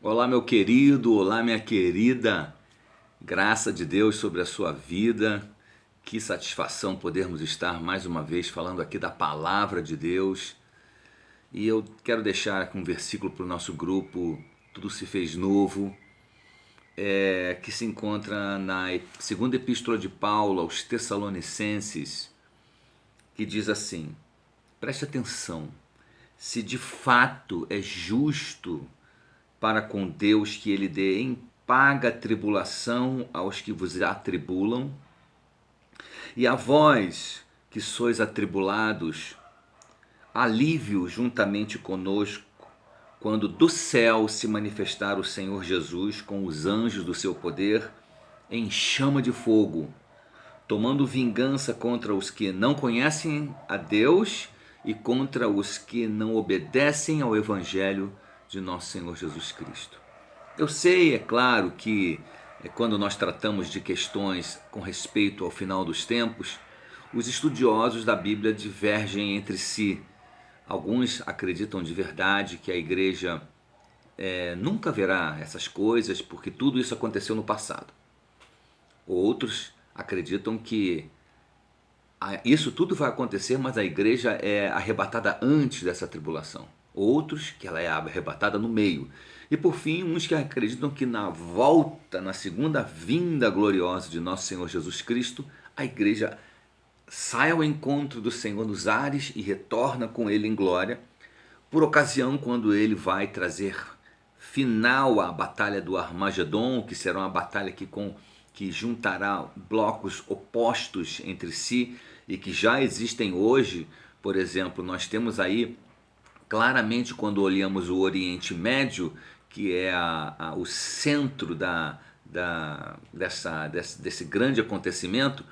Olá, meu querido, olá, minha querida. Graça de Deus sobre a sua vida. Que satisfação podermos estar mais uma vez falando aqui da palavra de Deus. E eu quero deixar aqui um versículo para o nosso grupo. Tudo se fez novo, que se encontra na segunda epístola de Paulo aos Tessalonicenses, que diz assim: preste atenção, se de fato é justo para com Deus que ele dê em paga tribulação aos que vos atribulam, e a vós que sois atribulados, alívio juntamente conosco, quando do céu se manifestar o Senhor Jesus com os anjos do seu poder em chama de fogo, tomando vingança contra os que não conhecem a Deus e contra os que não obedecem ao Evangelho de nosso Senhor Jesus Cristo. Eu sei, é claro, que quando nós tratamos de questões com respeito ao final dos tempos, os estudiosos da Bíblia divergem entre si. Alguns acreditam de verdade que a igreja nunca verá essas coisas porque tudo isso aconteceu no passado. Outros acreditam que isso tudo vai acontecer, mas a igreja é arrebatada antes dessa tribulação. Outros que ela é arrebatada no meio. E por fim, uns que acreditam que na volta, na segunda vinda gloriosa de nosso Senhor Jesus Cristo, a igreja sai ao encontro do Senhor nos ares e retorna com ele em glória, por ocasião quando ele vai trazer final à batalha do Armagedon, que será uma batalha que juntará blocos opostos entre si e que já existem hoje. Por exemplo, nós temos aí claramente, quando olhamos o Oriente Médio, que é o centro desse grande acontecimento,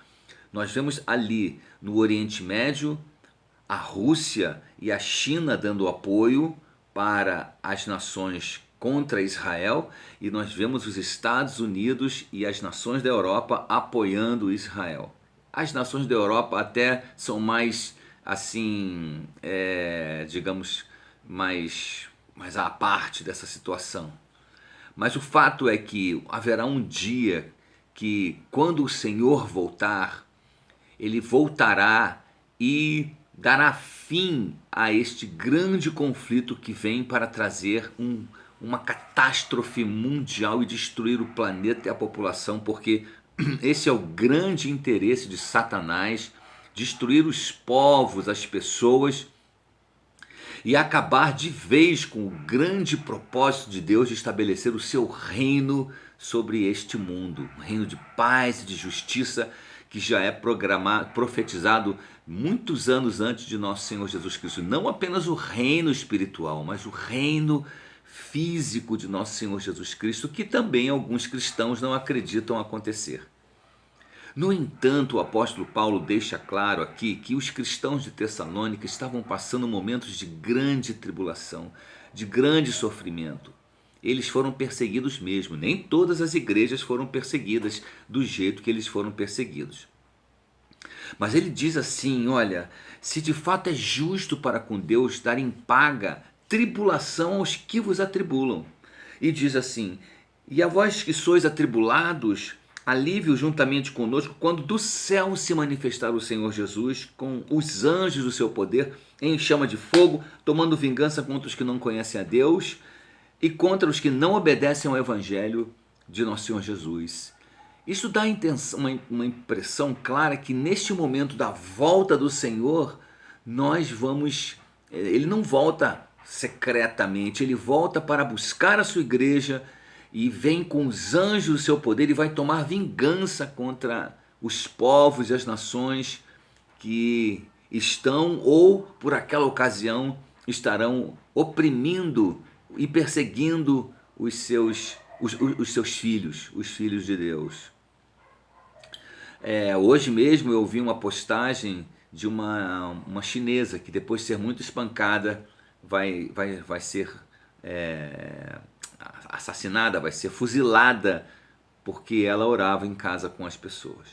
nós vemos ali no Oriente Médio a Rússia e a China dando apoio para as nações contra Israel, e nós vemos os Estados Unidos e as nações da Europa apoiando Israel. As nações da Europa até são mais assim, digamos, mais à parte dessa situação. Mas o fato é que haverá um dia que, quando o Senhor voltar, ele voltará e dará fim a este grande conflito que vem para trazer uma catástrofe mundial e destruir o planeta e a população, porque esse é o grande interesse de Satanás: destruir os povos, as pessoas, e acabar de vez com o grande propósito de Deus de estabelecer o seu reino sobre este mundo, um reino de paz e de justiça que já é programado, profetizado muitos anos antes de nosso Senhor Jesus Cristo. Não apenas o reino espiritual, mas o reino físico de nosso Senhor Jesus Cristo, que também alguns cristãos não acreditam acontecer. No entanto, o apóstolo Paulo deixa claro aqui que os cristãos de Tessalônica estavam passando momentos de grande tribulação, de grande sofrimento. Eles foram perseguidos mesmo. Nem todas as igrejas foram perseguidas do jeito que eles foram perseguidos. Mas ele diz assim: olha, se de fato é justo para com Deus dar em paga tribulação aos que vos atribulam. E diz assim: e a vós que sois atribulados, alívio juntamente conosco, quando do céu se manifestar o Senhor Jesus com os anjos do seu poder em chama de fogo, tomando vingança contra os que não conhecem a Deus e contra os que não obedecem ao Evangelho de nosso Senhor Jesus. Isso dá uma impressão clara que neste momento da volta do Senhor, ele não volta secretamente, ele volta para buscar a sua igreja e vem com os anjos do seu poder e vai tomar vingança contra os povos e as nações que estão ou por aquela ocasião estarão oprimindo e perseguindo os seus filhos, os filhos de Deus. Hoje mesmo eu vi uma postagem de uma chinesa que, depois de ser muito espancada, vai ser assassinada, vai ser fuzilada, porque ela orava em casa com as pessoas.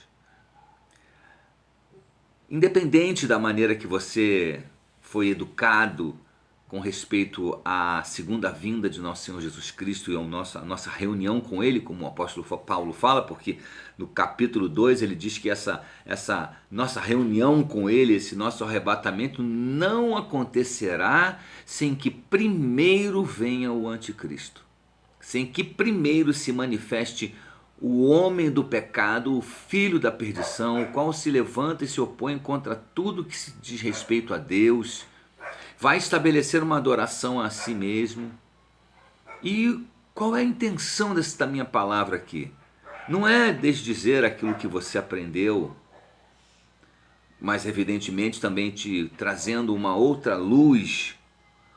Independente da maneira que você foi educado com respeito à segunda vinda de nosso Senhor Jesus Cristo e a nossa reunião com Ele, como o apóstolo Paulo fala, porque no capítulo 2 ele diz que essa nossa reunião com Ele, esse nosso arrebatamento não acontecerá sem que primeiro venha o anticristo, sem que primeiro se manifeste o homem do pecado, o filho da perdição, o qual se levanta e se opõe contra tudo que se diz respeito a Deus, vai estabelecer uma adoração a si mesmo. E qual é a intenção da minha palavra aqui? Não é desdizer aquilo que você aprendeu, mas evidentemente também te trazendo uma outra luz,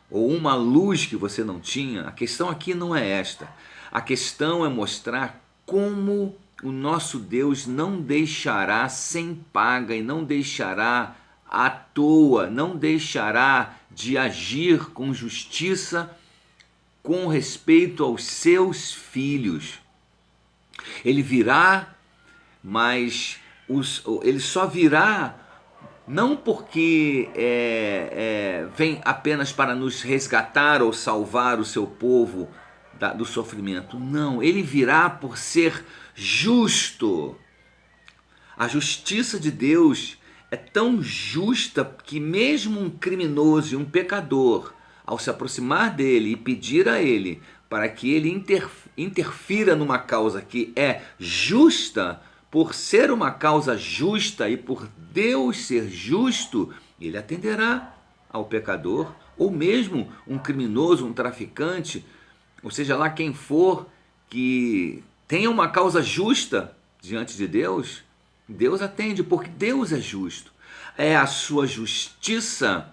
ou uma luz que você não tinha. A questão aqui não é esta. A questão é mostrar como o nosso Deus não deixará sem paga e não deixará à toa, não deixará de agir com justiça com respeito aos seus filhos. Ele virá, mas ele só virá não porque vem apenas para nos resgatar ou salvar o seu povo do sofrimento. Não, ele virá por ser justo. A justiça de Deus é tão justa que mesmo um criminoso e um pecador, ao se aproximar dele e pedir a ele para que ele interfira numa causa que é justa, por ser uma causa justa e por Deus ser justo, ele atenderá ao pecador, ou mesmo um criminoso, um traficante, ou seja lá quem for que tenha uma causa justa diante de Deus, Deus atende, porque Deus é justo. É a sua justiça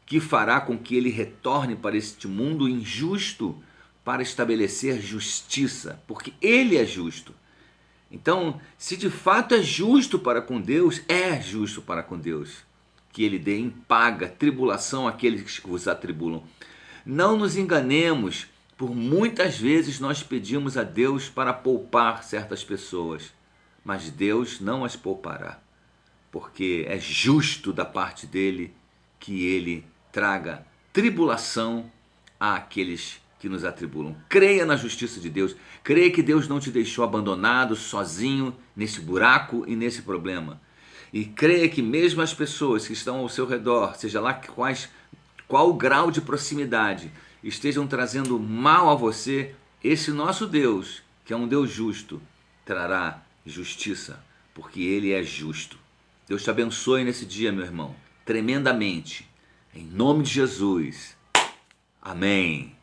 que fará com que ele retorne para este mundo injusto para estabelecer justiça, porque ele é justo. Então, se de fato é justo para com Deus, é justo para com Deus que ele dê em paga tribulação àqueles que vos atribulam. Não nos enganemos, por muitas vezes nós pedimos a Deus para poupar certas pessoas, mas Deus não as poupará, porque é justo da parte dele que ele traga tribulação àqueles que nos atribulam. Creia na justiça de Deus, creia que Deus não te deixou abandonado, sozinho, nesse buraco e nesse problema. E creia que mesmo as pessoas que estão ao seu redor, seja lá qual o grau de proximidade, estejam trazendo mal a você, esse nosso Deus, que é um Deus justo, trará justiça, porque ele é justo. Deus te abençoe nesse dia, meu irmão, tremendamente. Em nome de Jesus. Amém.